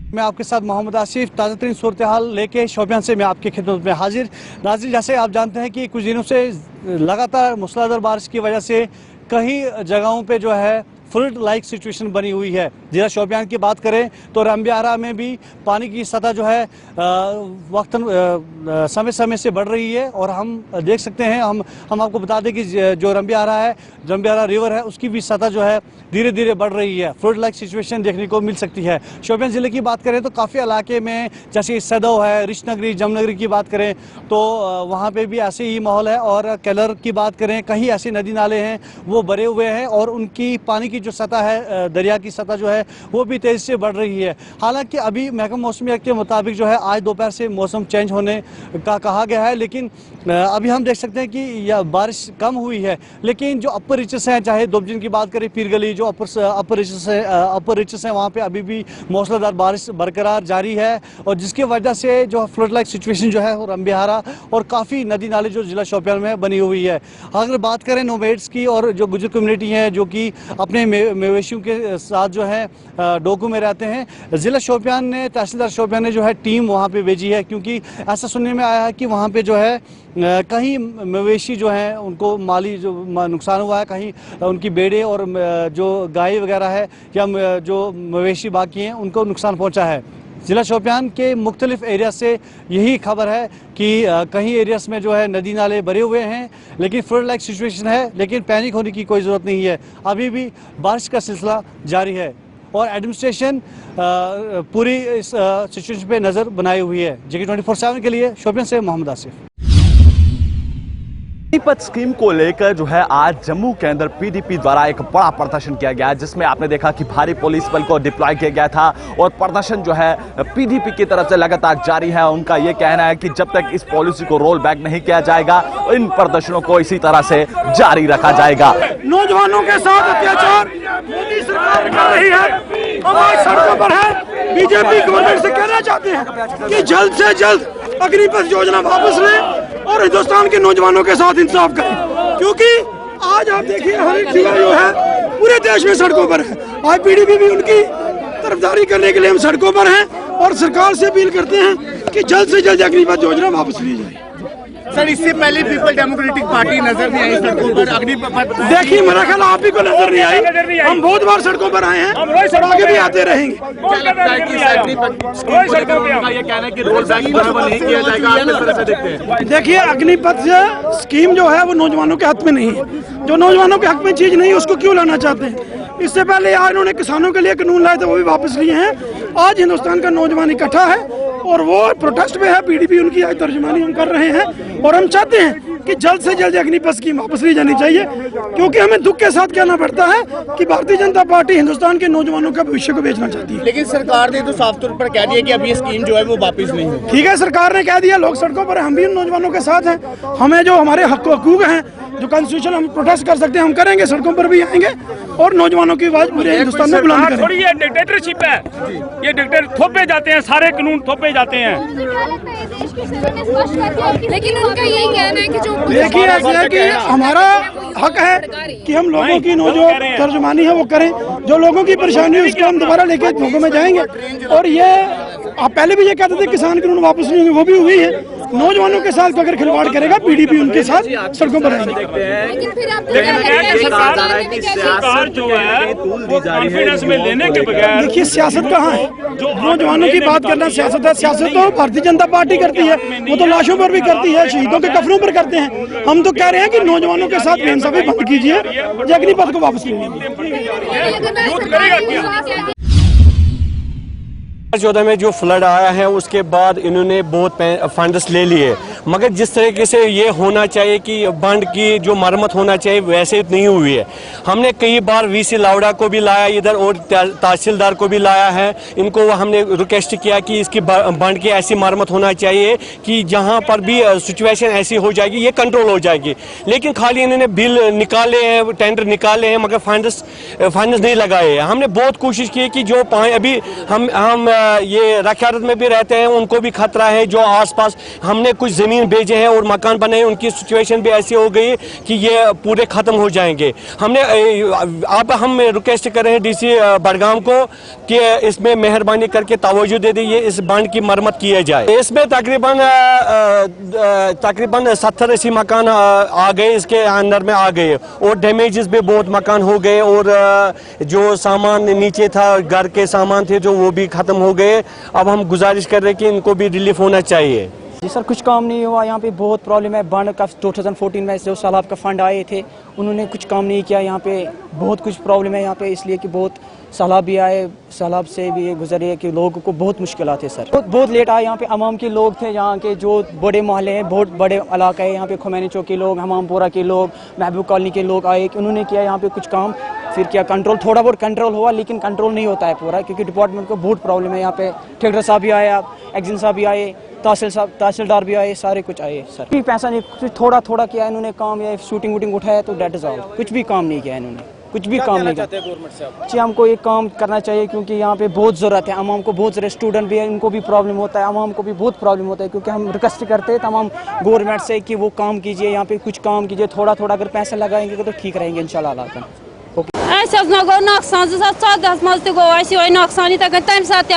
मैं आपके साथ मोहम्मद आसिफ ताज़ा तरीन सूरत हाल लेके शोपियान से मैं आपकी खिदमत में हाजिर। नाज़रीन, जैसे आप जानते हैं कि कुछ दिनों से लगातार मूसलाधार बारिश की वजह से कई जगहों पे जो है फ्लड लाइक सिचुएशन बनी हुई है। ज़िला शोपियान की बात करें तो रंबियारा में भी पानी की सतह जो है समय समय से बढ़ रही है और हम देख सकते हैं, हम आपको बता दें कि जो रंबियारा रिवर है उसकी भी सतह जो है धीरे धीरे बढ़ रही है। फ्लड लाइक सिचुएशन देखने को मिल सकती है। शोपियान ज़िले की बात करें तो काफ़ी इलाके में जैसे सदो है, रिशनगरी, जमनगरी की बात करें तो वहाँ पर भी ऐसे ही माहौल है। और केलर की बात करें, कहीं ऐसे नदी नाले हैं वो भरे हुए हैं और उनकी पानी जो सतह है, दरिया की सतह जो है वो भी तेजी से बढ़ रही है। हालांकि अभी महकमा मौसमियात के मुताबिक जो है आज दोपहर से मौसम चेंज होने का कहा गया है, लेकिन अभी हम देख सकते हैं कि यह बारिश कम हुई है। लेकिन जो अपर रीचेस हैं, चाहे दोबजिन की बात करें, पीर गली जो अपर रीचेस हैं वहाँ पे अभी भी मूसलाधार बारिश बरकरार जारी है और जिसकी वजह से जो फ्लड लाइक सिचुएशन जो है वो रंबियारा और काफ़ी नदी नाले जो जिला शोपियान में बनी हुई है। अगर बात करें नोमैड्स की और जो गुजर कम्युनिटी है जो कि अपने मवेशियों के साथ जो है डोकू में रहते हैं, ज़िला शोपियान ने, तहसीलदार शोपियान ने जो है टीम वहाँ पे भेजी है, क्योंकि ऐसा सुनने में आया है कि वहाँ पे जो है कहीं मवेशी जो हैं उनको माली जो नुकसान हुआ है, कहीं उनकी भेड़ें और जो गाय वगैरह है या जो मवेशी बाकी हैं उनको नुकसान पहुँचा है। ज़िला शोपियान के मुख्तलिफ एरिया से यही खबर है कि कहीं एरियास में जो है नदी नाले भरे हुए हैं, लेकिन फ्लड लाइक सिचुएशन है, लेकिन पैनिक होने की कोई ज़रूरत नहीं है। अभी भी बारिश का सिलसिला जारी है और एडमिनिस्ट्रेशन पूरी इस सिचुएशन पे नज़र बनाई हुई है। जेके 24/7 के लिए शोपियान से मोहम्मद आसिफ। पानीपत स्कीम को लेकर जो है आज जम्मू के अंदर पीडीपी द्वारा एक बड़ा प्रदर्शन किया गया, जिसमें आपने देखा कि भारी पुलिस बल को डिप्लॉय किया गया था और प्रदर्शन जो है पीडीपी की तरफ से लगातार जारी है। उनका यह कहना है कि जब तक इस पॉलिसी को रोल बैक नहीं किया जाएगा इन प्रदर्शनों को इसी तरह से जारी रखा जाएगा। नौजवानों के साथ अत्याचार मोदी सरकार कर रही है, हम आज सड़कों पर है। बीजेपी गवर्नमेंट से कहना चाहते हैं कि जल्द से जल्द अग्निपथ योजना वापस लें और हिंदुस्तान के नौजवानों के साथ इंसाफ करें, क्योंकि आज आप देखिए हर एक युवा जो है पूरे देश में सड़कों पर है। आज पीडीपी भी उनकी तरफदारी करने के लिए हम सड़कों पर हैं और सरकार से अपील करते हैं कि जल्द से जल्द अग्निपथ योजना वापस ली जाए। सर, इससे पहले पीपल डेमोक्रेटिक पार्टी नजर नहीं आई सड़कों पर, अग्निपथ देखिए मेरा ख्याल आप ही को नजर नहीं आई। हम बहुत बार सड़कों पर आए हैं, आगे भी आते रहेंगे। क्या लगता है कि ये कहना है कि रोल बैक नहीं किया जाएगा, आप किस तरह से देखते हैं? देखिए अग्निपथ स्कीम जो है वो नौजवानों के हक में नहीं है। जो नौजवानों के हक में चीज नहीं है उसको क्यों लाना चाहते हैं? इससे पहले यार इन्होंने किसानों के लिए कानून लाए थे, वो भी वापस लिए हैं। आज हिंदुस्तान का नौजवान इकट्ठा है और वो प्रोटेस्ट में है। पीडीपी उनकी आज तर्जुमानी हम कर रहे हैं और हम चाहते हैं कि जल्द से जल्द अग्निपथ स्कीम वापस ली जानी चाहिए, क्योंकि हमें दुख के साथ कहना पड़ता है कि भारतीय जनता पार्टी हिंदुस्तान के नौजवानों का भविष्य को बेचना चाहती है। लेकिन सरकार ने तो साफ तौर पर कह दिया कि अब ये स्कीम जो है वो वापस नहीं होगी। ठीक है, सरकार ने कह दिया, लोग सड़कों पर, हम भी उन नौजवानों के साथ हैं। हमें जो हमारे हकूक हैं, जो कॉन्स्टिट्यूशन हम प्रोटेस्ट कर सकते हैं, हम करेंगे, सड़कों पर भी आएंगे और नौजवानों की आवाज पूरे हिंदुस्तान में बुलंद करेंगे। थोड़ी ये डिक्टेटरशिप है, ये डिक्टेटर थोपे जाते हैं, सारे कानून थोपे जाते हैं। लेकिन उनका यही कहना है कि जो देखिए ऐसा है कि हमारा हक है कि हम लोगों की जो तर्जुमानी है वो करें। जो लोगों की परेशानी है उसको हम दोबारा लेके लोगों में जाएंगे। और ये आप पहले भी ये कहते थे किसान कानून वापस नहीं होंगे, वो भी हुई है। नौजवानों के साथ अगर खिलवाड़ करेगा पीडीपी उनके साथ सड़कों पर आएगी। सरकार जो है कॉन्फिडेंस में लेने के बगैर, देखिए सियासत कहाँ है? नौजवानों की बात करना सियासत है? सियासत तो भारतीय जनता पार्टी करती है, वो तो लाशों पर भी करती है, शहीदों के कफनों पर करते हैं। हम तो कह रहे हैं कि नौजवानों के साथ बेइंसाफी बंद कीजिए, अग्निपथ को वापस लीजिए। 2014 में जो फ्लड आया है उसके बाद इन्होंने बहुत फंड्स ले लिए, मगर जिस तरीके से ये होना चाहिए कि बंड की जो मरम्मत होना चाहिए वैसे नहीं हुई है। हमने कई बार वीसी लावड़ा को भी लाया इधर और तहसीलदार को भी लाया है। इनको हमने रिक्वेस्ट किया कि इसकी बंड की ऐसी मरम्मत होना चाहिए कि जहाँ पर भी सिचुएशन ऐसी हो जाएगी ये कंट्रोल हो जाएगी। लेकिन खाली इन्होंने बिल निकाले हैं, टेंडर निकाले हैं, मगर फंड्स नहीं लगाए हैं। हमने बहुत कोशिश की कि जो अभी हम ये रखियारत में भी रहते हैं उनको भी खतरा है, जो आसपास हमने कुछ जमीन ज़मीन बेचे हैं और मकान बनाए, उनकी सिचुएशन भी ऐसी हो गई कि ये पूरे ख़त्म हो जाएंगे। अब हम रिक्वेस्ट कर रहे हैं डीसी बडगाम को कि इसमें मेहरबानी करके तवज्जो दे दीजिए, इस बांध की मरम्मत किया जाए। इसमें तकरीबन 70-80 मकान आ गए, इसके अंदर में आ गए और डैमेजेस भी बहुत मकान हो गए और जो सामान नीचे था, घर के सामान थे जो वो भी ख़त्म हो गए। अब हम गुजारिश कर रहे हैं कि इनको भी रिलीफ होना चाहिए। जी सर, कुछ काम नहीं हुआ, यहाँ पे बहुत प्रॉब्लम है। बांध का 2014 में जो सैलाब का फंड आए थे उन्होंने कुछ काम नहीं किया। यहाँ पे बहुत कुछ प्रॉब्लम है यहाँ पे, इसलिए कि बहुत सैलाब भी आए, सैलाब से भी गुजरे कि लोगों को बहुत मुश्किलात है सर। बहुत लेट आए। यहाँ पे अवाम के लोग थे, यहाँ के जो बड़े मोहल्ले हैं, बहुत बड़े इलाका है, यहाँ पे खुमैनी चौक के लोग, हमामपुरा के लोग, महबूब कॉलोनी के लोग आए कि उन्होंने किया यहाँ पे कुछ काम। फिर क्या कंट्रोल, थोड़ा बहुत कंट्रोल हुआ, लेकिन कंट्रोल नहीं होता है पूरा, क्योंकि डिपार्टमेंट को बहुत प्रॉब्लम है। यहाँ पे ठेकेदार साहब भी आए, एक्जिन साहब भी आए, तहसीलदार भी आए, सारे कुछ आए सर। कोई पैसा नहीं, थोड़ा थोड़ा किया इन्होंने काम, या शूटिंग वूटिंग उठाया तो डेट इज ऑल। कुछ भी काम नहीं किया इन्होंने, कुछ भी काम नहीं किया। जी, हमको एक काम करना चाहिए, क्योंकि यहाँ पे बहुत ज़रूरत है, अवाम को बहुत ज़रूरत, स्टूडेंट भी है, इनको भी प्रॉब्लम होता है, अवाम को भी बहुत प्रॉब्लम होता है, क्योंकि हम रिक्वेस्ट करते हैं तमाम गवर्नमेंट से कि वो काम कीजिए, यहाँ पे कुछ काम कीजिए, थोड़ा थोड़ा अगर पैसा लगाएंगे तो ठीक रहेंगे इंशाल्लाह। गो नौकसान 2014 मज तक गो नौकसान तम सात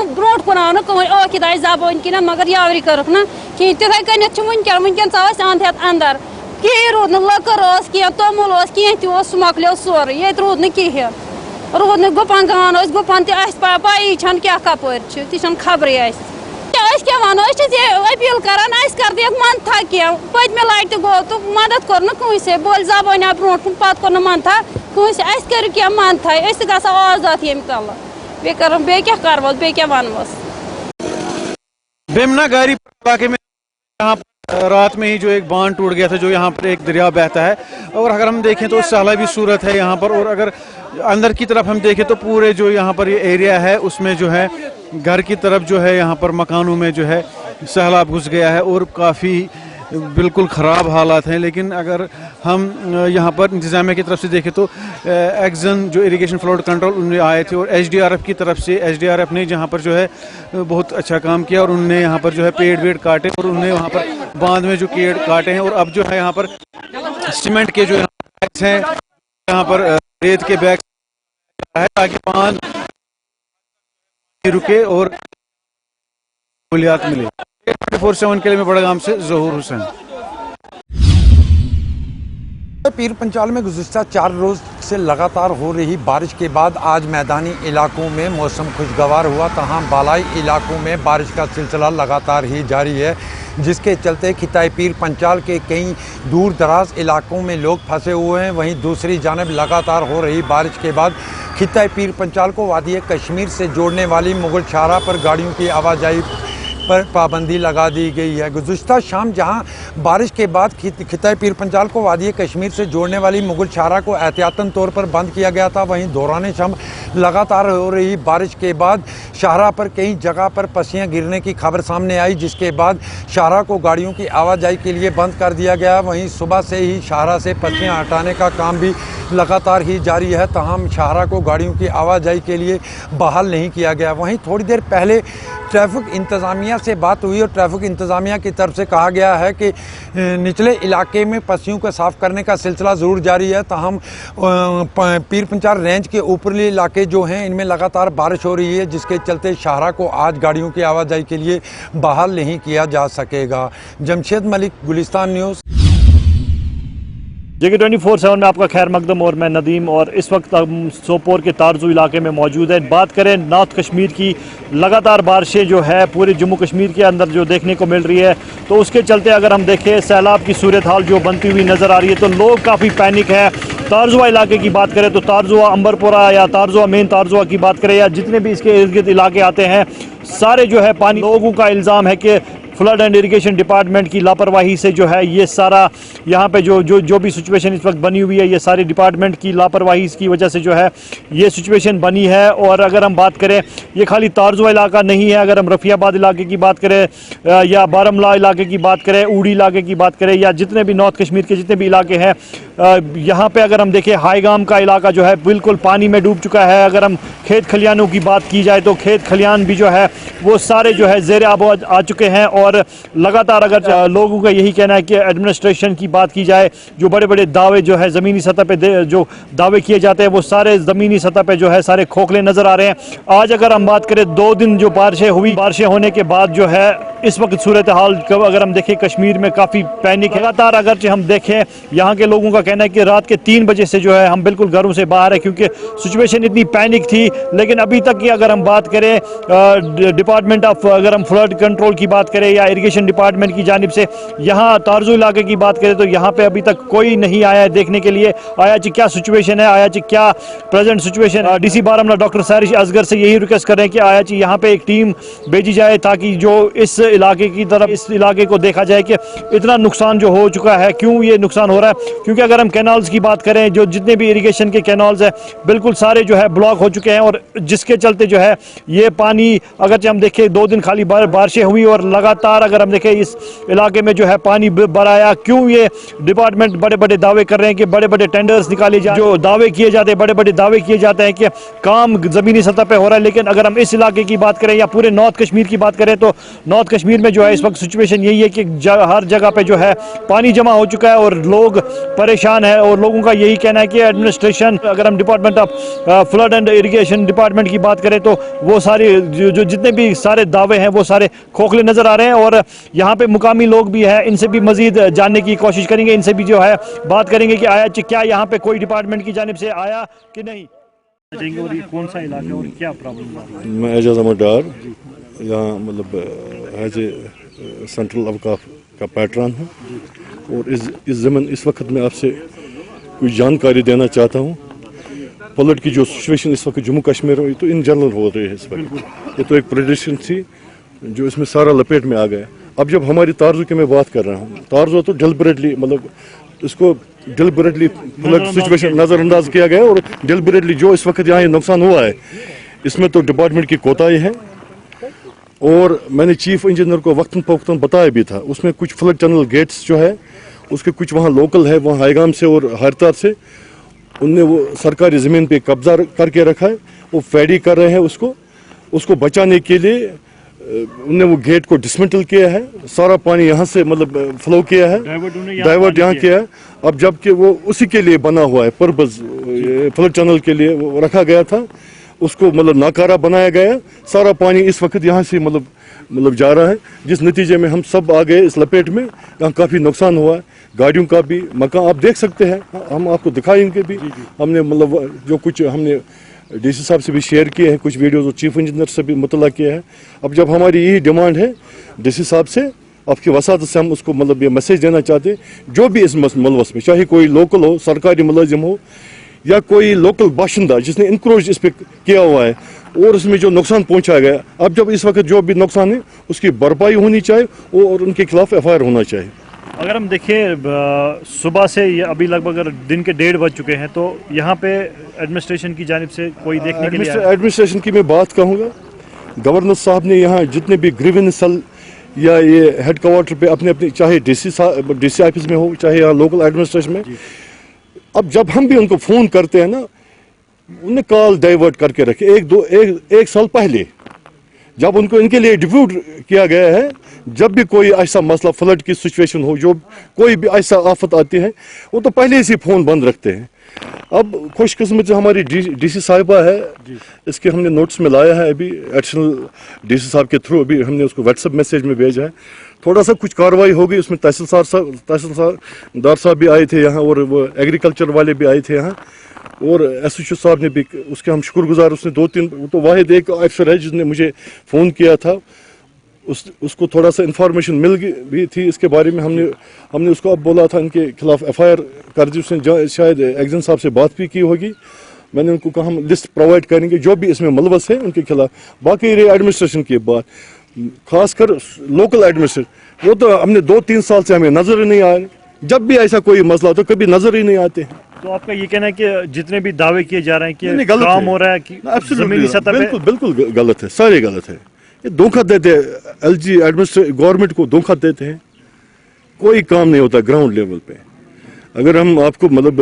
ब्रो कुन आव नखिद जबान किन मगर यावरी कर्क ना कहीं तिथे कनित वनकन च अंध हेत अंदर कहीं रूद न लकर कह तोमुल कह मकलो सोर ये रूद न कहें रूद न गुपन गान गुपन पाई छन क्या कपर ती खबरें क्या वनो अपील करान कर दिख मंथा कह पतमे लटि गो तो मदद कोर नसे बोल जबान ब्रो पत कोर मंथा कस कर क्या मंथा गो आजाद ये तल बे क्या करवस बे क्या वनवस। बेमना गारी इलाके में यहाँ रात में ही जो एक बांध टूट गया था, जो यहाँ पर एक दरिया बहता है, और अगर हम देखें तो सैलाबी सूरत है यहाँ पर। और अगर अंदर की तरफ हम देखें तो पूरे जो यहाँ पर ये एरिया है उसमें जो है घर की तरफ जो है यहाँ पर मकानों में जो है सैलाब घुस गया है और काफ़ी बिल्कुल ख़राब हालात हैं। लेकिन अगर हम यहाँ पर इंतज़ामिया की तरफ से देखें तो एक्जन जो इरिगेशन फ्लड कंट्रोल उन्हें आए थे, और एसडीआरएफ की तरफ से एसडीआरएफ ने जहाँ पर जो है बहुत अच्छा काम किया, और उन्होंने यहाँ पर जो है पेड़ वेड़ काटे, और उन्होंने वहाँ पर बांध में जो पेड़ काटे हैं, और अब जो है यहाँ पर सीमेंट के जो बैग्स हैं, यहाँ पर रेत के बैग है ताकि बांध रुके और सहूलियात मिले। 24/7 के लिए मैं बड़गाम से ज़हूर हुसैन। पीर पंचाल में गुज़िश्ता 4 रोज़ से लगातार हो रही बारिश के बाद आज मैदानी इलाकों में मौसम खुशगवार हुआ, तमाम बालाई इलाकों में बारिश का सिलसिला लगातार ही जारी है, जिसके चलते खिताई पीर पंचाल के कई दूर दराज इलाकों में लोग फंसे हुए हैं। वहीं दूसरी जानब लगातार हो रही बारिश के बाद खिताई पीर पंचाल को वादी कश्मीर से जोड़ने वाली मुगल शाहरा पर गाड़ियों की आवाजाही पर पाबंदी लगा दी गई है। गुज़िश्ता शाम जहां बारिश के बाद खिताई पीर पंचाल को वादी कश्मीर से जोड़ने वाली मुगल शाहरा को एहतियातन तौर पर बंद किया गया था, वहीं दौरान शाम लगातार हो रही बारिश के बाद शाहरा पर कई जगह पर पस्सियां गिरने की खबर सामने आई, जिसके बाद शाहरा को गाड़ियों की आवाजाही के लिए बंद कर दिया गया। वहीं सुबह से ही शाहरा से पस्सियां हटाने का काम भी लगातार ही जारी है, तमाम शाहरा को गाड़ियों की आवाजाही के लिए बहाल नहीं किया गया। वहीं थोड़ी देर पहले ट्रैफिक इंतज़ामिया से बात हुई, और ट्रैफिक इंतज़ामिया की तरफ से कहा गया है कि निचले इलाके में पस्सियों को साफ़ करने का सिलसिला ज़रूर जारी है, ताहम पीर पंचाल रेंज के ऊपरी इलाके जो हैं इनमें लगातार बारिश हो रही है, जिसके चलते शाहरा को आज गाड़ियों की आवाजाही के लिए बहाल नहीं किया जा सकेगा। जमशेद मलिक, गुलिस्तान न्यूज़। JK 24/7 में आपका खैर मकदम, और मैं नदीम, और इस वक्त हम सोपोर के तारजू इलाके में मौजूद है। बात करें नॉर्थ कश्मीर की, लगातार बारिशें जो है पूरे जम्मू कश्मीर के अंदर जो देखने को मिल रही है, तो उसके चलते अगर हम देखें सैलाब की सूरत हाल जो बनती हुई नज़र आ रही है, तो लोग काफ़ी पैनिक है। तारजुआ इलाके की बात करें तो तारजुआ, अंबरपुरा या तारजुआ, मेन तारजुआ की बात करें या जितने भी इसके इर्द गिर्द इलाके आते हैं, सारे जो है पानी, लोगों का इल्ज़ाम है कि फ्लड एंड इरिगेशन डिपार्टमेंट की लापरवाही से जो है ये सारा यहाँ पे जो भी सिचुएशन इस वक्त बनी हुई है, ये सारी डिपार्टमेंट की लापरवाही की वजह से जो है ये सिचुएशन बनी है। और अगर हम बात करें, ये खाली तारजुआ इलाका नहीं है, अगर हम रफियाबाद इलाके की बात करें या बारामूला इलाके की बात करें, उड़ी इलाके की बात करें, या जितने भी नॉर्थ कश्मीर के जितने भी इलाके हैं, यहाँ पे अगर हम देखें हाईगाम का इलाका जो है बिल्कुल पानी में डूब चुका है। अगर हम खेत खलियानों की बात की जाए तो खेत खलियान भी जो है वो सारे जो है ज़ेर आब आ चुके हैं, और लगातार अगर लोगों का यही कहना है कि एडमिनिस्ट्रेशन की बात की जाए, जो बड़े बड़े दावे जो है ज़मीनी सतह पे जो दावे किए जाते हैं वो सारे ज़मीनी सतह पे जो है सारे खोखले नज़र आ रहे हैं। आज अगर हम बात करें 2 दिन जो बारिशें होने के बाद जो है इस वक्त सूरत हाल अगर हम देखें कश्मीर में काफ़ी पैनिक है। लगातार अगर हम देखें यहाँ के लोगों का कहना है कि रात के 3 बजे से जो है हम बिल्कुल घरों से बाहर है क्योंकि सिचुएशन इतनी पैनिक थी। लेकिन अभी तक की अगर हम बात करें डिपार्टमेंट ऑफ अगर हम फ्लड कंट्रोल की बात करें या इरिगेशन डिपार्टमेंट की जानिब से यहाँ तारजू इलाके की बात करें तो यहाँ पे अभी तक कोई नहीं आया है देखने के लिए आया जी क्या सिचुएशन है, आया जी क्या present situation. DC Baramulla doctor Sarish Asgar से यही रिक्वेस्ट कर रहे हैं कि आया जी यहाँ पे एक टीम भेजी जाए ताकि जो इस इलाके की तरफ इस इलाके को देखा जाए कि इतना नुकसान जो हो चुका है क्यों ये नुकसान हो रहा है। क्योंकि अगर हम कैनाल्स की बात करें जो जितने भी इरिगेशन के कैनाल्स हैं बिल्कुल सारे जो है ब्लॉक हो चुके हैं और जिसके चलते जो है ये पानी अगर हम देखें 2 दिन खाली बारिशें हुई और लगातार अगर हम देखें इस इलाके में जो है पानी भराया। क्यों ये डिपार्टमेंट बड़े बड़े दावे कर रहे हैं कि बड़े बड़े टेंडर्स निकाले जाए, जो दावे किए जाते हैं बड़े बड़े दावे किए जाते हैं कि काम ज़मीनी सतह पे हो रहा है। लेकिन अगर हम इस इलाके की बात करें या पूरे नॉर्थ कश्मीर की बात करें तो नॉर्थ कश्मीर में जो है इस वक्त सिचुएशन यही है कि हर जगह पे जो है पानी जमा हो चुका है और लोग परेशान है। और लोगों का यही कहना है कि एडमिनिस्ट्रेशन अगर हम department of flood and irrigation department की बात करें तो वो सारे जो जितने भी सारे दावे हैं वो सारे खोखले नज़र आ रहे हैं। और यहाँ पे मुकामी लोग भी हैं, इनसे भी मजीद जानने की कोशिश करेंगे, इनसे भी जो है बात करेंगे कि आया क्या यहाँ पे कोई डिपार्टमेंट की जानिब से आया कि नहीं। और ये कौन सा इलाका है और क्या प्रॉब्लम है? मैं एजाज अहमद डार यहाँ मतलब एज ए सेंट्रल अवकाफ का पैटर्न हूँ और इस ज़मीन इस वक्त मैं आपसे कुछ जानकारी देना चाहता हूँ। फ्लड की जो सिचुएशन इस वक्त जम्मू कश्मीर में तो इन जनरल हो रही है इस वक्त, ये तो एक प्रेडिक्शन थी जो इसमें सारा लपेट में आ गया। अब जब हमारी तारजू की मैं बात कर रहा हूँ, तारजू तो डिलिबरेटली मतलब इसको डिलिबरेटली फ्लड सिचुएशन नज़रअंदाज किया गया और डिलिबरेटली जो इस वक्त यहाँ नुकसान हुआ है इसमें तो डिपार्टमेंट की कोताही है। और मैंने चीफ इंजीनियर को वक्तन फवक्तन बताया भी था, उसमें कुछ फ्लड टनल गेट्स जो है उसके कुछ वहाँ लोकल है, वहाँ हाईगाम से और हरतार से उनने वो सरकारी ज़मीन पे कब्जा करके रखा है, वो फैडी कर रहे हैं उसको बचाने के लिए उनने वो गेट को डिसमेंटल किया है, सारा पानी यहाँ से मतलब फ्लो किया है, डाइवर्ट यहाँ किया है। अब जबकि वो उसी के लिए बना हुआ है पर्पस फ्लड टनल के लिए वो रखा गया था, उसको मतलब नाकारा बनाया गया, सारा पानी इस वक्त यहाँ से मतलब जा रहा है जिस नतीजे में हम सब आ गए इस लपेट में। यहाँ काफ़ी नुकसान हुआ है, गाड़ियों का भी, मकान आप देख सकते हैं, हम आपको दिखाएंगे भी। हमने मतलब जो कुछ हमने डीसी साहब से भी शेयर किए हैं कुछ वीडियोज़ और चीफ इंजीनियर से भी मुतला किया है। अब जब हमारी यही डिमांड है डीसी साहब से, आपकी वसात से हम उसको मतलब ये मैसेज देना चाहते हैं जो भी इस मुलवस में, चाहे कोई लोकल हो, सरकारी मुलाजिम हो या कोई लोकल बाशिंदा जिसने इंक्रोच इस पर किया हुआ है और उसमें जो नुकसान पहुंचाया गया, अब जब इस वक्त जो भी नुकसान है उसकी भरपाई होनी चाहिए और उनके खिलाफ FIR होना चाहिए। अगर हम देखें सुबह से अभी लगभग दिन के 1:30 बज चुके हैं तो यहाँ पे एडमिनिस्ट्रेशन की जानिब से कोई देखने के लिए एडमिनिस्ट्रेशन की मैं बात कहूँगा, गवर्नर साहब ने यहाँ जितने भी ग्रीवेंस सेल या ये हेड क्वार्टर पे अपने अपने चाहे डीसी ऑफिस में हो चाहे यहाँ लोकल एडमिनिस्ट्रेशन में, अब जब हम भी उनको फ़ोन करते हैं ना उन्हें कॉल डाइवर्ट करके रखे। एक साल पहले जब उनको इनके लिए डिप्यूट किया गया है, जब भी कोई ऐसा मसला फ्लड की सिचुएशन हो, जो कोई भी ऐसा आफत आती है, वो तो पहले से फ़ोन बंद रखते हैं। अब खुशकिस्मत जो हमारी डीसी साहिबा है, इसके हमने नोट्स में लाया है, अभी एडिशनल डीसी साहब के थ्रू अभी हमने उसको व्हाट्सएप मैसेज में भेजा है। थोड़ा सा कुछ कार्रवाई होगी उसमें, तहसीलदार साहब भी आए थे यहाँ और वो एग्रीकल्चर वाले भी आए थे यहाँ और SHO साहब ने भी, उसके हम शुक्रगुजार, उसने 2-3 तो वाहिद एक अफसर है जिसने मुझे फ़ोन किया था, उसको थोड़ा सा इंफॉर्मेशन मिल भी थी इसके बारे में। हमने उसको अब बोला था इनके खिलाफ FIR कर दी, उसने शायद एग्जन साहब से बात भी की होगी। मैंने उनको कहा हम लिस्ट प्रोवाइड करेंगे जो भी इसमें मुलवस है उनके खिलाफ। बाकी रही एडमिनिस्ट्रेशन की बात, खासकर लोकल एडमिनिस्ट्रेशन, वो तो हमने 2-3 साल से हमें नज़र ही नहीं आ रहे, जब भी ऐसा कोई मसला तो कभी नज़र ही नहीं आते हैं। तो आपका ये कहना है कि जितने भी दावे किए जा रहे हैं कि काम हो रहा है कि ज़मीनी सतह पे, बिल्कुल गलत है, सारे गलत है। ये धोखा देते हैं, LG एडमिनिस्ट्रेशन गवर्नमेंट को धोखा देते हैं, कोई काम नहीं होता ग्राउंड लेवल पे। अगर हम आपको मतलब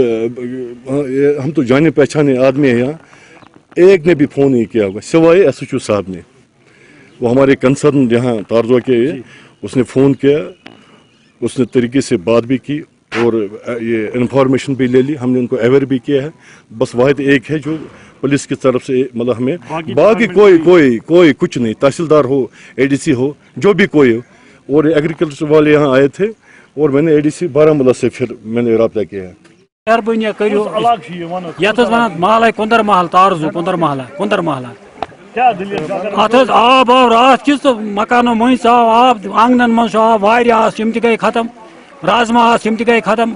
हम तो जाने पहचाने आदमी है यहाँ, एक ने भी फ़ोन नहीं किया होगा सिवाय SHO साहब ने, वो हमारे कंसर्न यहाँ तारजो के, उसने फ़ोन किया, उसने तरीके से बात भी की और ये इन्फॉर्मेशन भी ले ली, हमने उनको अवेयर भी किया है। बस वाहिद एक है जो पुलिस की तरफ से मतलब हमें, बाकी कोई कुछ नहीं, तहसीलदार हो, एडीसी हो, जो भी कोई हो, और एग्रीकल्चर वाले यहाँ आए थे और मैंने एडीसी बारामूला से फिर मैंने रब्ता किया है। मेहरबानी करो यथ वन महल कुंदर महल तारजू कुंदर महल अत आब आव रात किस तो मकानों मज आव आब आंगन मज आव वारिया यम गई खत्म, राजमा यम गई खत्म,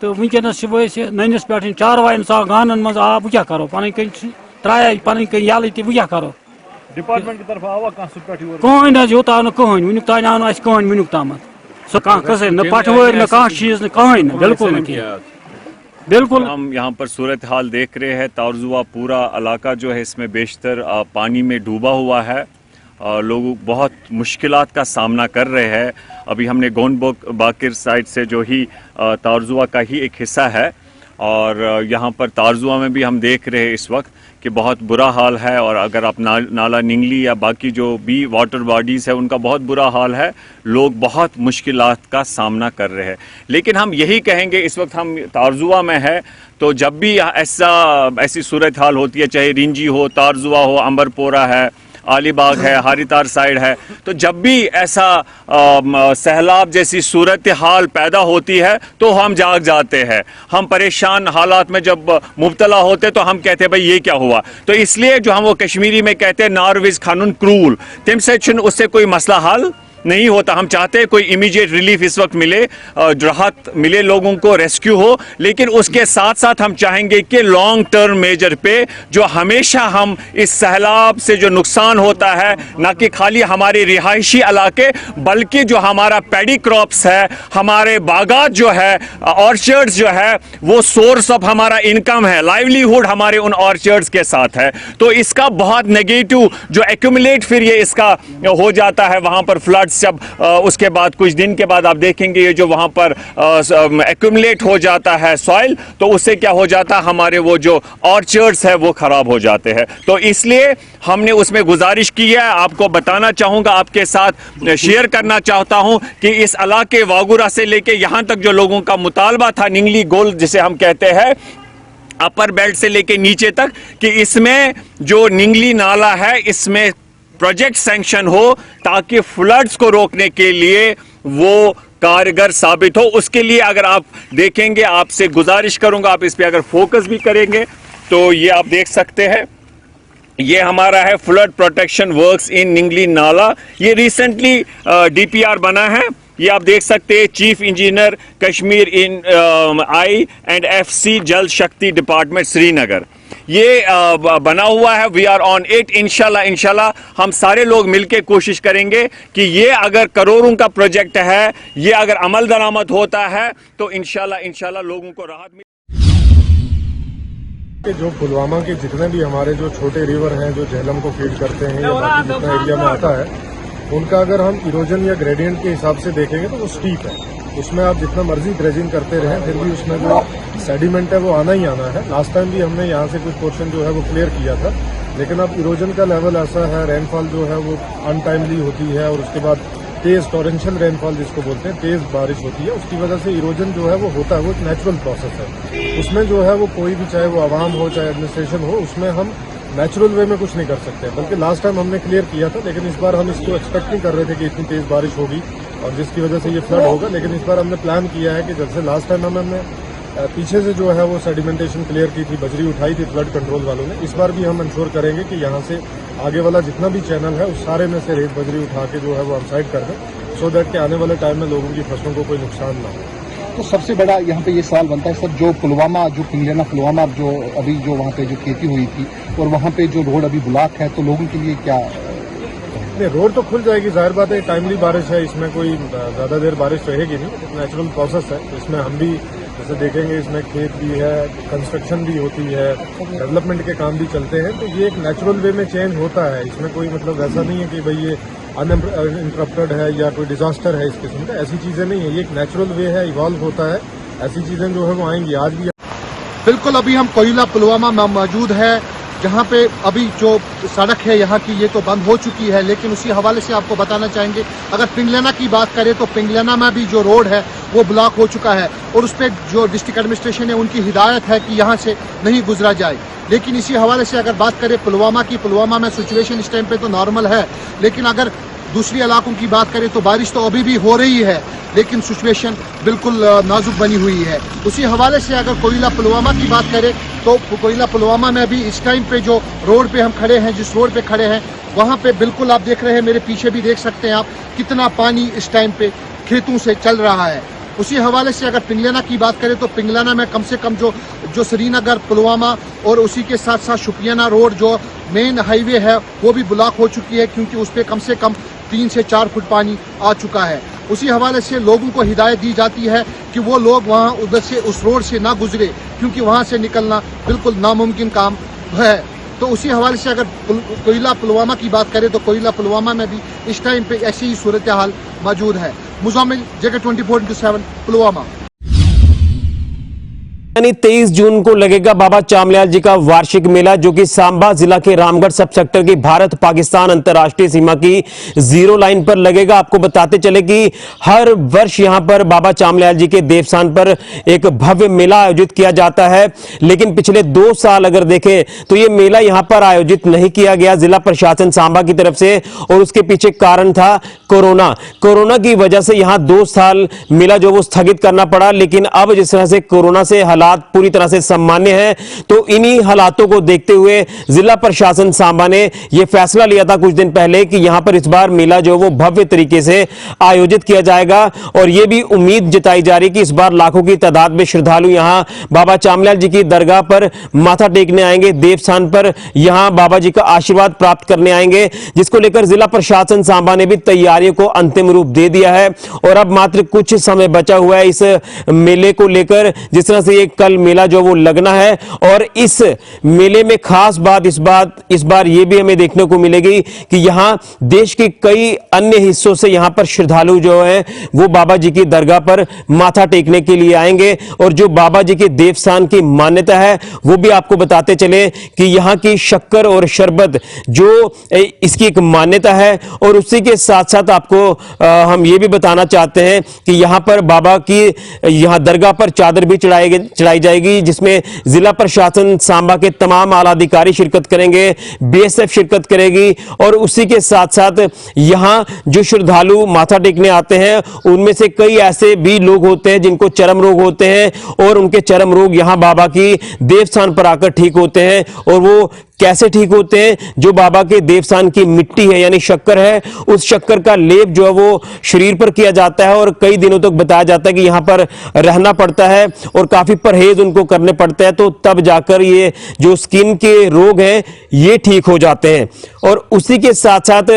तो वनकस ननिस पे चारवाइन सा गानन मज आब क्या करो पन कन त्राया पन कन यल वो क्या करो डिपार्टमेंट की तरफ आवा कहें योता कहें वनुक तान आव कहें वनुक ताम सो कस न पटवर न कह चीज न कहें बिल्कुल बिल्कुल। हम यहाँ पर सूरत हाल देख रहे हैं, तारजुआ पूरा इलाका जो है इसमें बेशतर पानी में डूबा हुआ है, लोग बहुत मुश्किलात का सामना कर रहे हैं। अभी हमने गोंद बाकिर साइड से जो ही तारजुआ का ही एक हिस्सा है, और यहाँ पर तारजुआ में भी हम देख रहे हैं इस वक्त कि बहुत बुरा हाल है। और अगर आप नाला निंगली या बाकी जो भी वाटर बॉडीज़ है उनका बहुत बुरा हाल है, लोग बहुत मुश्किलात का सामना कर रहे हैं। लेकिन हम यही कहेंगे, इस वक्त हम तारजुआ में है, तो जब भी ऐसी सूरत हाल होती है, चाहे रिंजी हो, तारजुआ हो, अंबरपोरा है, आलीबाग है, हारीतार साइड है, तो जब भी ऐसा सैलाब जैसी सूरत हाल पैदा होती है तो हम जाग जाते हैं, हम परेशान हालात में जब मुब्तला होते तो हम कहते हैं भाई ये क्या हुआ। तो इसलिए जो हम वो कश्मीरी में कहते हैं नारविज खानून क्रूल, तम से उससे कोई मसला हल नहीं होता। हम चाहते हैं कोई इमीडिएट रिलीफ इस वक्त मिले, राहत मिले, लोगों को रेस्क्यू हो, लेकिन उसके साथ साथ हम चाहेंगे कि लॉन्ग टर्म मेजर पे जो हमेशा हम इस सैलाब से जो नुकसान होता है, ना कि खाली हमारे रिहायशी इलाके बल्कि जो हमारा पैडी क्रॉप्स है, हमारे बागात जो है, ऑर्चर्ड्स जो है, वो सोर्स ऑफ हमारा इनकम है, लाइवलीहुड हमारे उन ऑर्चर्ड्स के साथ है। तो इसका बहुत नेगेटिव जो एक्यूमुलेट फिर ये इसका हो जाता है वहाँ पर फ्लड जब उसके बाद कुछ दिन के बाद आप देखेंगे ये जो वहां पर एक्यूमुलेट हो जाता है सॉइल, तो उससे क्या हो जाता है, हमारे वो जो ऑर्चर्ड्स है वो खराब हो जाते हैं। तो इसलिए हमने उसमें गुजारिश की है, आपको बताना चाहूंगा, आपके साथ शेयर करना चाहता हूं कि इस इलाके वागुरा से लेके यहां तक जो लोगों का मुतालबा था, निंगली गोल जिसे हम कहते हैं, अपर बेल्ट से लेके नीचे तक, कि इसमें जो निंगली नाला है इसमें प्रोजेक्ट सैंक्शन हो ताकि फ्लड्स को रोकने के लिए वो कारगर साबित हो। उसके लिए अगर आप देखेंगे, आपसे गुजारिश करूंगा आप इस पे अगर फोकस भी करेंगे तो ये आप देख सकते हैं, ये हमारा है flood protection works in Ningli नाला। ये रिसेंटली डीपीआर बना है, ये आप देख सकते हैं, chief engineer Kashmir in INFC Jal Shakti department Srinagar, ये बना हुआ है। We are on it. इंशाल्लाह हम सारे लोग मिलकर कोशिश करेंगे कि ये अगर करोड़ों का प्रोजेक्ट है, ये अगर अमल दरामद होता है तो इंशाल्लाह लोगों को राहत मिले। जो पुलवामा के जितने भी हमारे जो छोटे रिवर हैं जो झेलम को फीड करते हैं या बाकी जितना एरिया में आता है, उनका अगर हम इरोजन या ग्रेडियंट के हिसाब से देखेंगे तो वो स्टीप है। उसमें आप जितना मर्जी ड्रेजिंग करते रहें फिर भी उसमें जो सेडिमेंट है वो आना ही आना है। लास्ट टाइम भी हमने यहाँ से कुछ पोर्शन जो है वो क्लियर किया था, लेकिन अब इरोजन का लेवल ऐसा है, रेनफॉल जो है वो अनटाइमली होती है और उसके बाद तेज टॉरेंशियल रेनफॉल जिसको बोलते हैं, तेज बारिश होती है, उसकी वजह से इरोजन जो है वो होता है। वो एक नेचुरल प्रोसेस है, उसमें जो है वो कोई भी, चाहे वो आवाम हो चाहे एडमिनिस्ट्रेशन हो, उसमें हम नेचुरल वे में कुछ नहीं कर सकते। बल्कि लास्ट टाइम हमने क्लियर किया था, लेकिन इस बार हम इसको एक्सपेक्ट नहीं कर रहे थे कि इतनी तेज बारिश होगी और जिसकी वजह से ये फ्लड होगा। लेकिन इस बार हमने प्लान किया है कि जैसे लास्ट टाइम हमने पीछे से जो है वो सेडिमेंटेशन क्लियर की थी, बजरी उठाई थी फ्लड कंट्रोल वालों ने, इस बार भी हम इंश्योर करेंगे कि यहाँ से आगे वाला जितना भी चैनल है उस सारे में से रेत बजरी उठा के जो है वो हम साइड कर दें, सो दैट कि आने वाले टाइम में लोगों की फसलों को कोई नुकसान ना हो। तो सबसे बड़ा यहाँ पे ये सवाल बनता है सर, जो पुलवामा, जो पिंगलियाना पुलवामा जो अभी जो वहाँ पे जो खेती हुई थी और वहाँ पे जो रोड अभी ब्लॉक है, तो लोगों के लिए क्या? नहीं, रोड तो खुल जाएगी, जाहिर बात है, टाइमली बारिश है, इसमें कोई ज्यादा देर बारिश रहेगी नहीं, नेचुरल प्रोसेस है। इसमें हम भी जैसे देखेंगे, इसमें खेत भी है, कंस्ट्रक्शन भी होती है, डेवलपमेंट के काम भी चलते हैं, तो ये एक नेचुरल वे में चेंज होता है। इसमें कोई मतलब ऐसा नहीं है कि भाई ये अनइंटरप्टेड है या कोई डिजास्टर है इस किस्म का, ऐसी चीजें नहीं है। ये एक नेचुरल वे है, इवॉल्व होता है, ऐसी चीजें जो है वो आएंगी। आज भी बिल्कुल अभी हम कोयला पुलवामा में मौजूद है जहाँ पे अभी जो सड़क है यहाँ की ये तो बंद हो चुकी है, लेकिन उसी हवाले से आपको बताना चाहेंगे अगर पिंगलाना की बात करें तो पिंगलाना में भी जो रोड है वो ब्लॉक हो चुका है और उस पर जो डिस्ट्रिक्ट एडमिनिस्ट्रेशन है उनकी हिदायत है कि यहाँ से नहीं गुजरा जाए। लेकिन इसी हवाले से अगर बात करें पुलवामा की, पुलवामा में सिचुएशन इस टाइम पे तो नॉर्मल है, लेकिन अगर दूसरी इलाकों की बात करें तो बारिश तो अभी भी हो रही है लेकिन सिचुएशन बिल्कुल नाजुक बनी हुई है। उसी हवाले से अगर कोयला पुलवामा की बात करें तो कोयला पुलवामा में भी इस टाइम पे जो रोड पे हम खड़े हैं, जिस रोड पे खड़े हैं वहाँ पे बिल्कुल आप देख रहे हैं, मेरे पीछे भी देख सकते हैं आप कितना पानी इस टाइम पे खेतों से चल रहा है। उसी हवाले से अगर पिंगलाना की बात करें तो पिंगलाना में कम से कम जो श्रीनगर पुलवामा और उसी के साथ साथ शुपियाना रोड जो मेन हाईवे है वो भी ब्लॉक हो चुकी है, क्योंकि उस पर कम से कम 3 से 4 फुट पानी आ चुका है। उसी हवाले से लोगों को हिदायत दी जाती है कि वो लोग वहाँ उधर से उस रोड से ना गुजरे, क्योंकि वहाँ से निकलना बिल्कुल नामुमकिन काम है। तो उसी हवाले से अगर कोयला पुलवामा की बात करें तो कोयला पुलवामा में भी इस टाइम पे ऐसी ही सूरत हाल मौजूद है। मुजामिल जगह 24/7 पुलवामा। यानी 23 जून को लगेगा बाबा चामलियाल जी का वार्षिक मेला, जो कि सांबा जिला के रामगढ़ सब सेक्टर की भारत पाकिस्तान अंतर्राष्ट्रीय सीमा की 0 लाइन पर लगेगा। आपको बताते चले कि हर वर्ष यहां पर बाबा चामलियाल जी के देवस्थान पर एक भव्य मेला आयोजित किया जाता है, लेकिन पिछले 2 साल अगर देखें तो यह मेला यहां पर आयोजित नहीं किया गया जिला प्रशासन सांबा की तरफ से, और उसके पीछे कारण था कोरोना की वजह से यहां 2 साल मेला जो वो स्थगित करना पड़ा। लेकिन अब जिस तरह से कोरोना से हालात पूरी तरह से सामान्य है, तो इन्हीं हालातों को देखते हुए जिला प्रशासन सांबा ने यह फैसला लिया था कुछ दिन पहले कि यहां पर इस बार मेला जो वो भव्य तरीके से आयोजित किया जाएगा। और यह भी उम्मीद जताई जा रही कि इस बार लाखों की तादाद में श्रद्धालु यहां बाबा चामलियाल जी की दरगाह पर माथा टेकने आएंगे, देवस्थान पर यहां बाबा जी का आशीर्वाद प्राप्त करने आएंगे, जिसको लेकर जिला प्रशासन सांबा ने भी तैयारियों को अंतिम रूप दे दिया है। और अब मात्र कुछ समय बचा हुआ है इस मेले को लेकर, जिस तरह से कल मेला जो वो लगना है। और इस मेले में खास बात इस बार ये भी हमें देखने को मिलेगी कि यहां देश के कई अन्य हिस्सों से यहां पर श्रद्धालु जो हैं वो बाबा जी की दरगाह पर माथा टेकने के लिए आएंगे। और जो बाबा जी के देवस्थान की मान्यता है वो भी आपको बताते चले कि यहां की शक्कर और शरबत जो इसकी एक मान्यता है। और उसी के साथ साथ आपको हम ये भी बताना चाहते हैं कि यहां पर बाबा की यहां दरगाह पर चादर भी चढ़ाई जाएगी, जिसमें जिला प्रशासन सांबा के तमाम आला अधिकारी शिरकत करेंगे, बीएसएफ शिरकत करेगी। और उसी के साथ साथ यहां जो श्रद्धालु माथा टेकने आते हैं उनमें से कई ऐसे भी लोग होते हैं जिनको चर्म रोग होते हैं, और उनके चर्म रोग यहां बाबा की देवस्थान पर आकर ठीक होते हैं। और वो कैसे ठीक होते हैं? जो बाबा के देवस्थान की मिट्टी है यानी शक्कर है, उस शक्कर का लेप जो है वो शरीर पर किया जाता है, और कई दिनों तक बताया जाता है कि यहां पर रहना पड़ता है और काफी परहेज उनको करने पड़ते हैं, तो तब जाकर ये जो स्किन के रोग हैं ये ठीक हो जाते हैं। और उसी के साथ साथ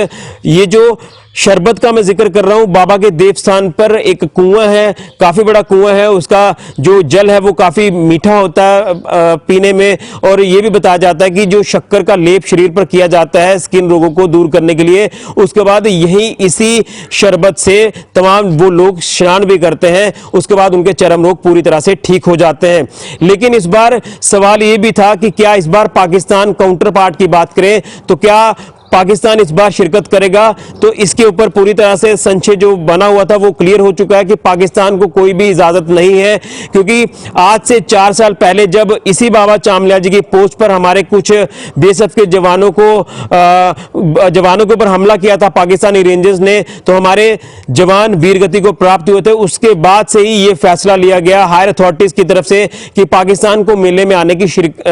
ये जो शरबत का मैं जिक्र कर रहा हूं, बाबा के देवस्थान पर एक कुआं है, काफी बड़ा कुआं है, उसका जो जल है वो काफी मीठा होता है पीने में। और यह भी बताया जाता है कि जो शक्कर का लेप शरीर पर किया जाता है स्किन रोगों को दूर करने के लिए, उसके बाद यही इसी शरबत से तमाम वो लोग स्नान भी करते हैं, उसके बाद उनके चर्म रोग पूरी तरह से ठीक हो जाते हैं। लेकिन इस बार सवाल यह भी था कि क्या इस बार पाकिस्तान काउंटर पार्ट की बात करें तो क्या पाकिस्तान इस बार शिरकत करेगा? तो इसके ऊपर पूरी तरह से संशय जो बना हुआ था वो क्लियर हो चुका है कि पाकिस्तान को कोई भी इजाजत नहीं है, क्योंकि आज से 4 साल पहले जब इसी बाबा चामलियाल जी की पोस्ट पर हमारे कुछ बीएसएफ के जवानों के ऊपर हमला किया था पाकिस्तानी रेंजर्स ने, तो हमारे जवान वीरगति को प्राप्त हुए थे। उसके बाद से ही ये फैसला लिया गया हायर अथॉरिटीज की तरफ से कि पाकिस्तान को मेले में आने की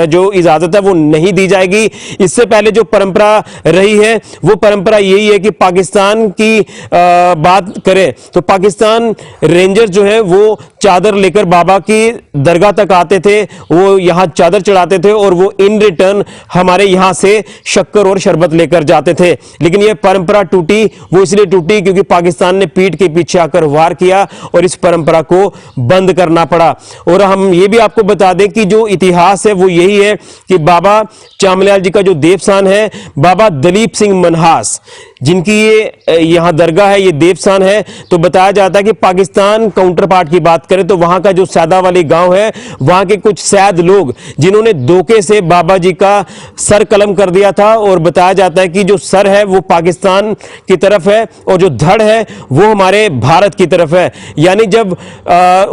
जो इजाजत है वो नहीं दी जाएगी। इससे पहले जो परंपरा रही है वो परंपरा यही है कि पाकिस्तान की बात करें तो पाकिस्तान रेंजर्स जो है वो चादर लेकर बाबा की दरगाह तक आते थे, वो यहां चादर चढ़ाते थे और वो इन रिटर्न हमारे यहां से शक्कर और शरबत लेकर जाते थे। लेकिन यह परंपरा टूटी, वो इसलिए टूटी क्योंकि पाकिस्तान ने पीठ के पीछे आकर वार किया और इस परंपरा को बंद करना पड़ा। और हम ये भी आपको बता दें कि जो इतिहास है वो यही है कि बाबा चामलियाल जी का जो देवस्थान है, बाबा दलीप सिंह मनहास जिनकी ये यहाँ दरगाह है, ये देवस्थान है। तो बताया जाता है कि पाकिस्तान काउंटर पार्ट की बात करें तो वहां का जो सैदा वाली गांव है, वहां के कुछ सैद लोग जिन्होंने धोखे से बाबा जी का सर कलम कर दिया था, और बताया जाता है कि जो सर है वो पाकिस्तान की तरफ है और जो धड़ है वो हमारे भारत की तरफ है। यानी जब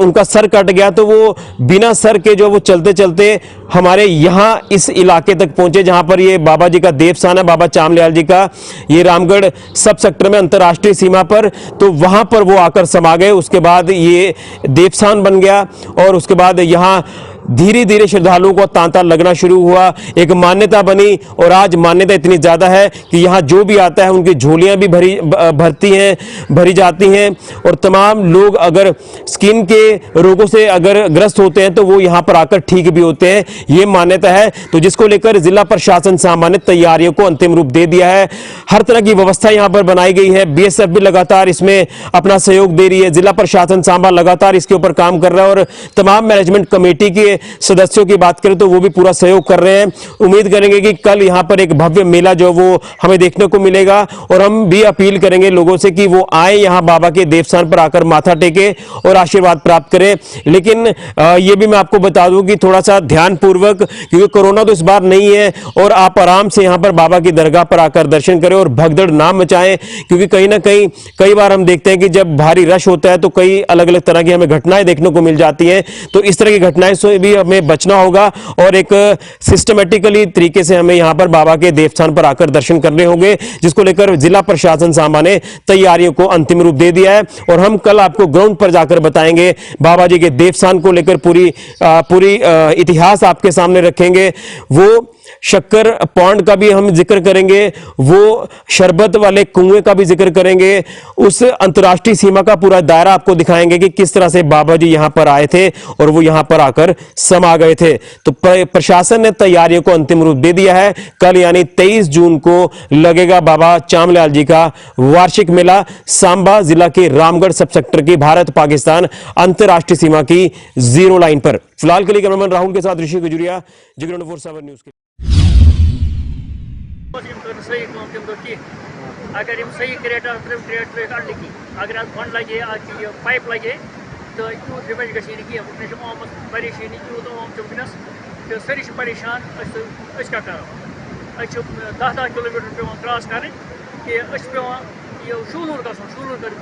उनका सर कट गया तो वो बिना सर के जो वो चलते चलते हमारे यहाँ इस इलाके तक पहुंचे जहां पर ये बाबा जी का देवस्थान है, बाबा चामलियाल जी का, ये रामगढ़ सब सेक्टर में अंतर्राष्ट्रीय सीमा पर। तो वहां पर वो आकर समा गए। उसके बाद ये देवस्थान बन गया और उसके बाद यहाँ धीरे धीरे श्रद्धालुओं को तांता लगना शुरू हुआ, एक मान्यता बनी, और आज मान्यता इतनी ज्यादा है कि यहाँ जो भी आता है उनकी झोलियां भी भरी जाती हैं, और तमाम लोग अगर स्किन के रोगों से अगर ग्रस्त होते हैं तो वो यहाँ पर आकर ठीक भी होते हैं, ये मान्यता है। तो जिसको लेकर जिला प्रशासन सामान्य तैयारियों को अंतिम रूप दे दिया है। हर तरह की व्यवस्था यहाँ पर बनाई गई है। BSF भी लगातार इसमें अपना सहयोग दे रही है, जिला प्रशासन सांबा लगातार इसके ऊपर काम कर रहा है, और तमाम मैनेजमेंट कमेटी के सदस्यों की बात करें तो वो भी पूरा सहयोग कर रहे हैं। उम्मीद करेंगे कि कल यहाँ पर एक भव्य मेला जो वो हमें देखने को मिलेगा, और हम भी अपील करेंगे लोगों से कि वो आए यहाँ बाबा के देवस्थान पर आकर माथा टेके और आशीर्वाद प्राप्त करें। लेकिन ये भी मैं आपको बता दूं कि थोड़ा सा ध्यान पूर्वक, क्योंकि कोरोना तो इस बार नहीं है, और आप आराम से यहाँ पर बाबा की दरगाह पर आकर दर्शन करें और भगदड़ ना मचाएं, क्योंकि कहीं ना कहीं कई बार हम देखते हैं कि जब भारी रश होता है तो कई अलग अलग तरह की हमें घटनाएं देखने को मिल जाती हैं। तो इस तरह की घटनाएं से भी हमें बचना होगा, और एक सिस्टमेटिकली तरीके से हमें यहां पर बाबा के देवस्थान पर आकर दर्शन करने होंगे, जिसको लेकर जिला प्रशासन सांबा ने तैयारियों को अंतिम रूप दे दिया है। और हम कल आपको ग्राउंड पर जाकर बताएंगे, बाबा जी के देवस्थान को लेकर पूरी इतिहास आपके सामने रखेंगे। वो शक्कर पौंड का भी हम जिक्र करेंगे, वो शरबत वाले कुएं का भी जिक्र करेंगे, उस अंतर्राष्ट्रीय सीमा का पूरा दायरा आपको दिखाएंगे कि किस तरह से बाबा जी यहां पर आए थे और वो यहां पर आकर समा गए थे। तो प्रशासन ने तैयारियों को अंतिम रूप दे दिया है। कल यानी 23 जून को लगेगा बाबा चामलियाल जी का वार्षिक मेला सांबा जिला के रामगढ़ सब सेक्टर की भारत पाकिस्तान अंतर्राष्ट्रीय सीमा की 0 लाइन पर। फिलहाल के लिए कैमरामैन राहुल के साथ ऋषि गुजरिया, जिगर 24/7 न्यूज के। अगर सही क्रेट अगर फंड लगे पाइप लगे तो यूत डैमेज गई आमद परेशानी यूत आम चुनकस तो सारी परेशान क्या करो 10 किलोमीटर पे क्रॉस कर पे शूलूर ग शूलूर कर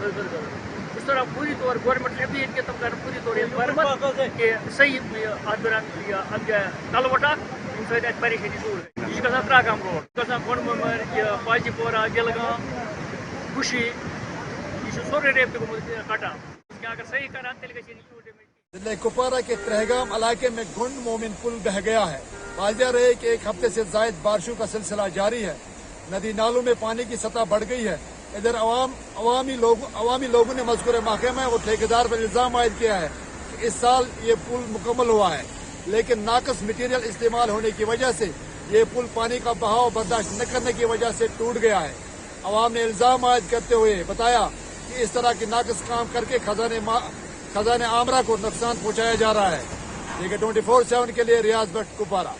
इस तरह पूरी तौर गवर्नमेंट अपील कि तुम कर पूरी तौर मरम्मत कि सही अत दौरान कलवट परेशानी दूर गई त्रागाम रोड गोंडमर पाजीपोरा गिलगाम खुशी यह सोरे रेप कटा अगर सही करा जिले कुपवारा के त्रहगाम इलाके में गुंड मोमिन पुल बह गया है। वाजह रहे कि एक हफ्ते से जायद बारिशों का सिलसिला जारी है। नदी नालों में पानी की सतह बढ़ गई है। इधर अवामी लोगों ने मज़कूर महकमा और ठेकेदार पर इल्जाम आयद किया है कि इस साल ये पुल मुकम्मल हुआ है, लेकिन नाकस मटीरियल इस्तेमाल होने की वजह से ये पुल पानी का बहाव बर्दाश्त न करने की वजह से टूट गया है। अवाम ने इल्जाम आयद करते हुए बताया कि इस तरह के नाकस काम करके खजाने आमरा को नुकसान पहुंचाया जा रहा है। लेकिन 24/7 के लिए रियाज भट्ट कुपवारा।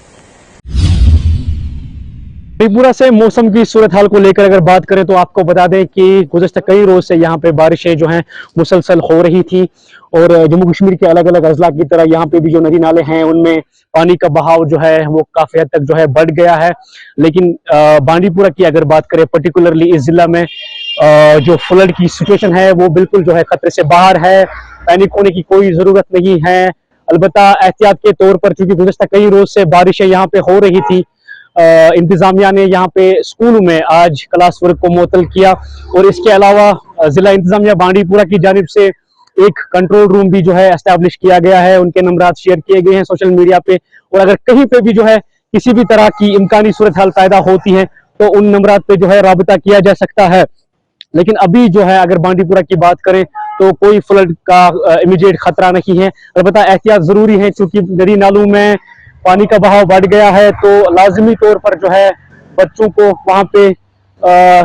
त्रिपुरा से मौसम की सूरत हाल को लेकर अगर बात करें तो आपको बता दें कि गुज़श्ता कई रोज से यहाँ पे बारिशें जो हैं मुसलसल हो रही थी, और जम्मू कश्मीर के अलग अलग अजला की तरह यहाँ पे भी जो नदी नाले हैं उनमें पानी का बहाव जो है वो काफी हद तक जो है बढ़ गया है। लेकिन बांडीपुरा की अगर बात करें पर्टिकुलरली इस जिला में जो फ्लड की सिचुएशन है वो बिल्कुल जो है खतरे से बाहर है। पैनिक होने की कोई जरूरत नहीं है। अलबत्ता एहतियात के तौर पर चूंकि गुज़श्ता कई रोज से बारिशें यहाँ पे हो रही थी, इंतजामिया ने यहाँ पे स्कूल में आज क्लास वर्क को मुअत्तल किया, और इसके अलावा जिला इंतजामिया बांडीपुरा की जानिब से एक कंट्रोल रूम भी जो है एस्टैब्लिश किया गया है। उनके नंबरात शेयर किए गए हैं सोशल मीडिया पे, और अगर कहीं पे भी जो है किसी भी तरह की इम्कानी सूरत हाल पैदा होती है तो उन नंबरात पे जो है राबता किया जा सकता है। लेकिन अभी जो है अगर बांडीपुरा की बात करें तो कोई फ्लड का इमीडिएट खतरा नहीं है। अलबत्ता एहतियात जरूरी है, क्योंकि नदी नालों में पानी का बहाव बढ़ गया है, तो लाजमी तौर पर जो है बच्चों को वहां पे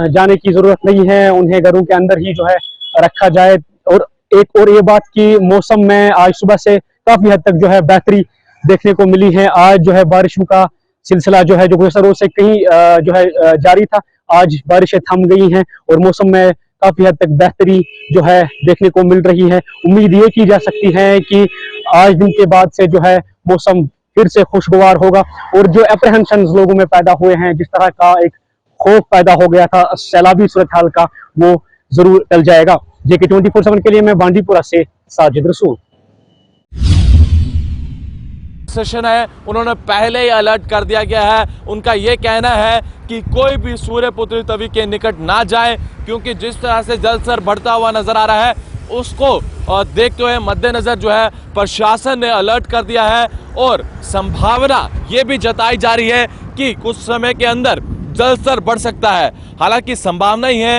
जाने की जरूरत नहीं है, उन्हें घरों के अंदर ही जो है रखा जाए। और एक और ये बात कि मौसम में आज सुबह से काफी हद तक जो है बेहतरी देखने को मिली है। आज जो है बारिशों का सिलसिला जो है जो गुज़श्ता रोज से कहीं जो है जारी था, आज बारिशें थम गई हैं और मौसम में काफी हद तक बेहतरी जो है देखने को मिल रही है। उम्मीद ये की जा सकती है कि आज दिन के बाद से जो है मौसम फिर से खुशगवार होगा और जो अप्रहेंशन लोगों में पैदा हुए हैं, जिस तरह का एक खौफ पैदा हो गया था सैलाबी सूरत हाल का, वो जरूर टल जाएगा। जेके 24/7 के लिए मैं बांडीपुरा से साजिद रसूल। सेशन है, उन्होंने पहले ही अलर्ट कर दिया गया है। उनका यह कहना है कि कोई भी सूर्यपुत्री तवी के निकट ना जाए, क्योंकि जिस तरह से जल स्तर बढ़ता हुआ नजर आ रहा है उसको देखते हुए मद्देनजर जो है प्रशासन ने अलर्ट कर दिया है और संभावना ये भी जताई जा रही है कि कुछ समय के अंदर जल स्तर बढ़ सकता है। हालांकि संभावना ही है,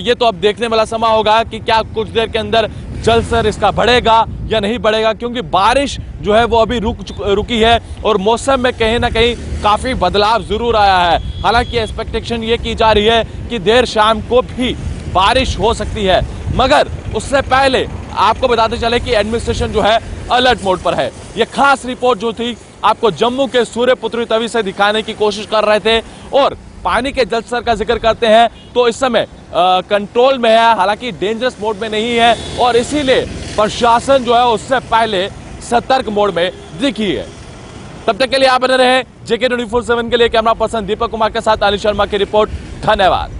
ये तो अब देखने वाला समय होगा कि क्या कुछ देर के अंदर जल स्तर इसका बढ़ेगा या नहीं बढ़ेगा, क्योंकि बारिश जो है वो अभी रुकी है और मौसम में कहीं ना कहीं काफी बदलाव जरूर आया है। हालांकि एक्सपेक्टेशन ये की जा रही है कि देर शाम को भी बारिश हो सकती है, मगर उससे पहले आपको बताते चले कि एडमिनिस्ट्रेशन जो है अलर्ट मोड पर है। ये खास रिपोर्ट जो थी आपको जम्मू के सूर्यपुत्री तवी से दिखाने की कोशिश कर रहे थे। और पानी के जल स्तर का जिक्र करते हैं तो इस समय कंट्रोल में है, हालांकि डेंजरस मोड में नहीं है और इसीलिए प्रशासन जो है उससे पहले सतर्क मोड में दिखी है। तब तक के लिए आप बने रहे जेके 24/7 के लिए। कैमरा पर्सन दीपक कुमार के साथ अनिल शर्मा की रिपोर्ट। धन्यवाद।